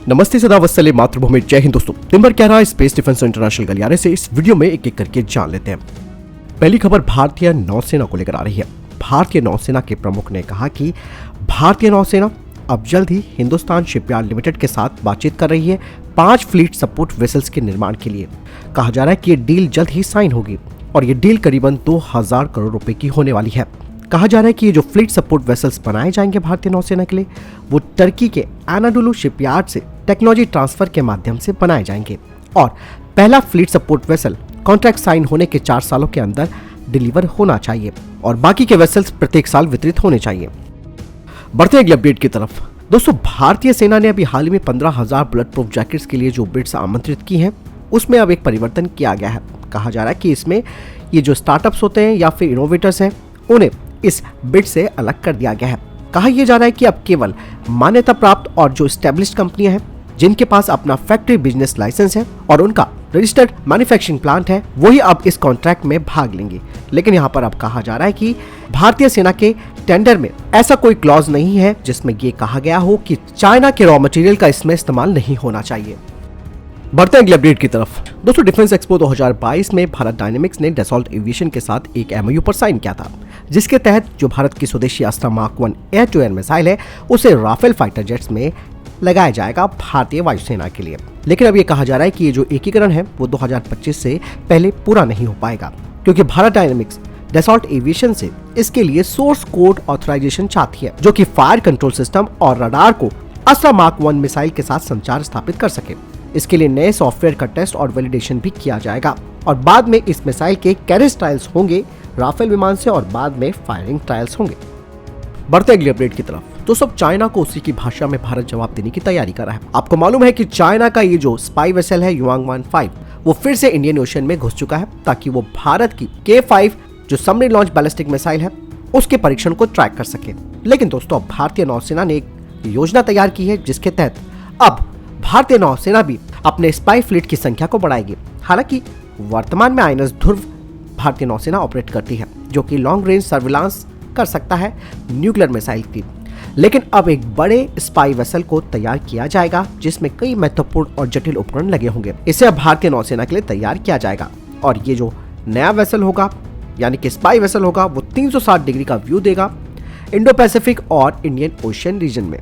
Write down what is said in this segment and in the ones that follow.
नमस्ते सदा वत्सले मातृभूमि जय हिंद दोस्तों। दिन भर क्या रहा स्पेस डिफेंस और इंटरनेशनल गलियारे से इस वीडियो में एक एक करके जान लेते हैं। पहली खबर भारतीय नौसेना को लेकर आ रही है। भारतीय नौसेना के प्रमुख ने कहा कि भारतीय नौसेना अब जल्द ही हिंदुस्तान शिपयार्ड लिमिटेड के साथ बातचीत कर रही है 5 फ्लीट सपोर्ट वेसल्स के निर्माण के लिए। कहा जा रहा है कि ये डील जल्द ही साइन होगी और ये डील करीबन 2000 करोड़ रुपए की होने वाली है। कहा जा रहा है कि ये जो फ्लीट सपोर्ट वेसल्स बनाए जाएंगे भारतीय नौसेना के लिए, वो टर्की के एनाडोलू शिपयार्ड से टेक्नोलॉजी ट्रांसफर के माध्यम से बनाए जाएंगे और पहला fleet support vessel contract sign होने के 4 सालों के अंदर डिलीवर होना चाहिए और बाकी के वेसल्स प्रत्येक साल वितरित होने चाहिए। बढ़ते अगले अपडेट की तरफ। दोस्तों, भारतीय सेना ने अभी हाल ही में 15,000 बुलेट प्रूफ जैकेट्स के लिए जो बिड्स आमंत्रित की हैं, उसमें अब एक परिवर्तन किया गया है। कहा जा रहा है कि इसमें ये जो स्टार्टअप्स होते हैं या फिर इनोवेटर्स हैं, उन्हें इस बिड से अलग कर दिया गया है। कहा यह जा रहा है कि अब केवल मान्यता प्राप्त और जो एस्टेब्लिश्ड कंपनियां हैं, जिनके पास अपना फैक्ट्री बिजनेस लाइसेंस है और उनका रजिस्टर्ड मैन्युफैक्चरिंग प्लांट है, वही अब इस कॉन्ट्रैक्ट में भाग लेंगे। लेकिन यहाँ पर अब कहा जा रहा है कि भारतीय सेना के टेंडर में ऐसा कोई क्लॉज नहीं है जिसमें ये कहा गया हो कि चाइना के रॉ मटेरियल का इसमें इस्तेमाल नहीं होना चाहिए। बढ़ते अगले अपडेट की तरफ। दोस्तों, डिफेंस एक्सपो 2022 में भारत डायनेमिक्स ने डसॉल्ट एविएशन के साथ एक एमओयू पर साइन किया था, जिसके तहत जो भारत की स्वदेशी Astra mark 1 air to air missile है, उसे राफेल फाइटर जेट्स में लगाया जाएगा भारतीय वायुसेना के लिए। लेकिन अब ये कहा जा रहा है कि ये जो एकीकरण है वो 2025 से पहले पूरा नहीं हो पाएगा, क्योंकि भारत डायनेमिक्स डसॉल्ट एविएशन से इसके लिए सोर्स कोड ऑथराइजेशन चाहती है, जो कि फायर कंट्रोल सिस्टम और रडार को अस्त्र मार्क 1 मिसाइल के साथ संचार स्थापित कर सके। इसके लिए नए सॉफ्टवेयर का टेस्ट और वैलिडेशन भी किया जाएगा और बाद में इस मिसाइल के कैरेज ट्रायल्स होंगे राफेल विमान से और बाद में फायरिंग ट्रायल्स होंगे। बढ़ते अगले अपडेट की तरफ। तो सब चाइना को उसी की भाषा में भारत जवाब देने की तैयारी कर रहा है। आपको मालूम है कि चाइना का ये जो स्पाई वेसल है युआंग 15, वो फिर से इंडियन ओशन में घुस चुका है ताकि वो भारत की K5 जो सबमरीन लॉन्च बैलिस्टिक मिसाइल है, उसके परीक्षण को ट्रैक कर सके। लेकिन दोस्तों, अब भारतीय नौसेना ने एक योजना तैयार की है, जिसके तहत अब भारतीय नौसेना भी अपने स्पाई फ्लीट की संख्या को बढ़ाएगी। हालांकि वर्तमान में आइनस ध्रुव भारतीय नौसेना ऑपरेट करती है, जो कि लॉन्ग रेंज सर्विलांस कर सकता है न्यूक्लियर मिसाइल की। लेकिन अब एक बड़े स्पाई वेसल को तैयार किया जाएगा, जिसमें कई महत्वपूर्ण और जटिल उपकरण लगे होंगे। इसे अब भारतीय नौसेना के लिए तैयार किया जाएगा और ये जो नया वेसल होगा, यानी कि स्पाई वेसल होगा, वो 360 डिग्री का व्यू देगा इंडो पैसिफिक और इंडियन ओशियन रीजन में।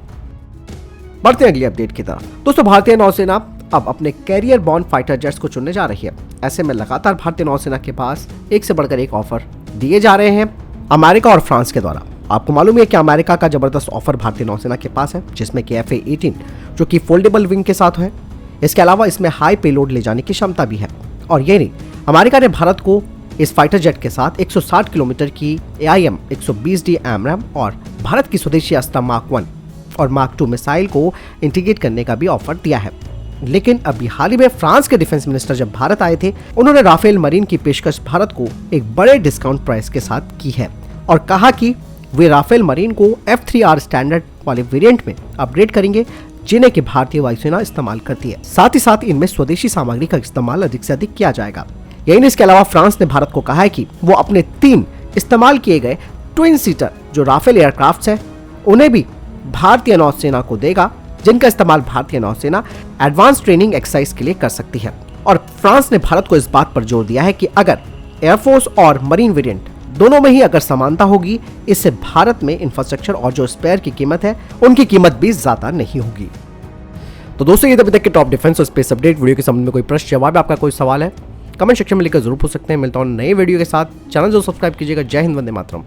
बढ़ते अगले अपडेट की तरफ। दोस्तों, भारतीय नौसेना अब अपने कैरियर बॉर्न फाइटर जेट्स को चुनने जा रही है। ऐसे में लगातार भारतीय नौसेना के पास एक से बढ़कर एक ऑफर दिए जा रहे हैं अमेरिका और फ्रांस के द्वारा। आपको मालूम है कि अमेरिका का जबरदस्त ऑफर भारतीय नौसेना के पास है, जिसमें कि FA-18 जो कि फोल्डेबल विंग के साथ है। इसके अलावा इसमें हाई पेलोड ले जाने की क्षमता भी है। और ये नहीं, अमेरिका ने भारत को इस फाइटर जेट के साथ 160 किलोमीटर की AIM 120D AMRAAM और भारत की स्वदेशी अस्त्र मार्क 1 और मार्क 2 मिसाइल को इंटीग्रेट करने का भी ऑफर दिया है। लेकिन अभी हाल ही में फ्रांस के डिफेंस मिनिस्टर जब भारत आए थे, उन्होंने राफेल मरीन की पेशकश भारत को एक बड़े डिस्काउंट प्राइस के साथ की है और कहा कि वे राफेल मरीन को F3R स्टैंडर्ड वाले वेरिएंट में अपग्रेड करेंगे, जिन्हें की भारतीय वायुसेना इस्तेमाल करती है। साथ ही साथ इनमें स्वदेशी सामग्री का इस्तेमाल अधिक से अधिक किया जाएगा। यही इसके अलावा फ्रांस ने भारत को कहा है कि वो अपने 3 इस्तेमाल किए गए ट्विन सीटर जो राफेल एयरक्राफ्ट है, उन्हें भी भारतीय नौसेना को देगा, जिनका इस्तेमाल भारतीय नौसेना एडवांस ट्रेनिंग एक्सरसाइज के लिए कर सकती है। और फ्रांस ने भारत को इस बात पर जोर दिया है कि अगर एयरफोर्स और मरीन वेरिएंट दोनों में ही अगर समानता होगी, इससे भारत में इंफ्रास्ट्रक्चर और जो स्पेयर की कीमत है, उनकी कीमत भी ज्यादा नहीं होगी। तो दोस्तों, ये अभी तक के टॉप डिफेंस और स्पेस अपडेट। वीडियो के संबंध में कोई प्रश्न जवाब, आपका कोई सवाल है, कमेंट सेक्शन में लिखकर जरूर पूछ सकते हैं। मिलता हूं नए वीडियो के साथ। चैनल जो सब्सक्राइब कीजिएगा। जय हिंद, वंदे मातरम।